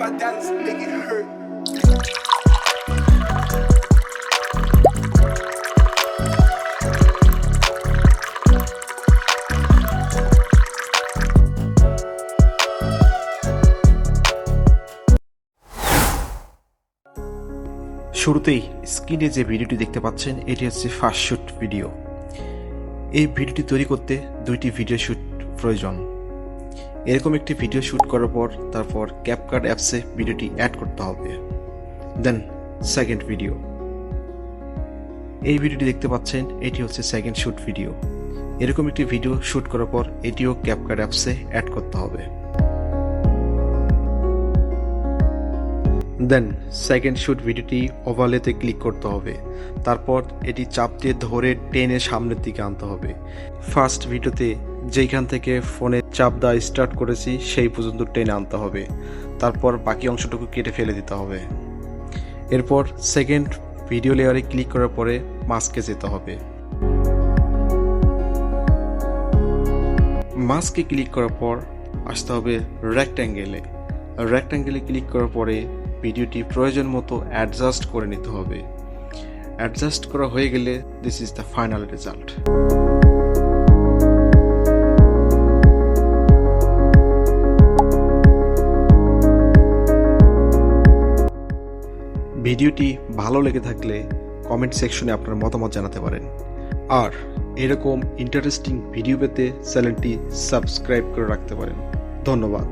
my dollars make it hurt. শুরুতেই স্ক্রিনে যে ভিডিওটি দেখতে পাচ্ছেন এটি হচ্ছে ফার্স্ট শুট ভিডিও। এই ভিডিওটি তৈরি করতে দুইটি ভিডিও শুট প্রয়োজন। এরকম একটি ভিডিও শুট করার পর তারপর ক্যাপকাট অ্যাপসে ভিডিওটি অ্যাড করতে হবে। দেন সেকেন্ড ভিডিও, এই ভিডিওটি দেখতে পাচ্ছেন এটি হচ্ছে সেকেন্ড শুট ভিডিও। এরকম একটি ভিডিও শুট করার পর এটিও ক্যাপকাট অ্যাপসে অ্যাড করতে হবে। দেন সেকেন্ড শুট ভিডিওটি ওভারলেতে ক্লিক করতে হবে, তারপর এটি চাপ দিয়ে ধরে টেনে সামনের দিকে আনতে হবে। ফার্স্ট ভিডিওতে যেইখান থেকে ফোনে চাপ দেওয়া স্টার্ট করেছি সেই পর্যন্ত টেনে আনতে হবে, তারপর বাকি অংশটুকু কেটে ফেলে দিতে হবে। এরপর সেকেন্ড ভিডিও লেয়ারে ক্লিক করার পরে মাস্কে যেতে হবে। মাস্কে ক্লিক করার পর আসতে হবে রেক্ট্যাঙ্গেলে। রেক্ট্যাঙ্গেলে ক্লিক করার পরে ভিডিওটি প্রয়োজন মতো অ্যাডজাস্ট করে নিতে হবে। অ্যাডজাস্ট করা হয়ে গেলে this is the final result. ভিডিওটি ভালো লেগে থাকলে কমেন্ট সেকশনে আপনার মতামত জানাতে পারেন। আর এরকম ইন্টারেস্টিং ভিডিও পেতে চ্যানেলটি সাবস্ক্রাইব করে রাখতে পারেন। ধন্যবাদ।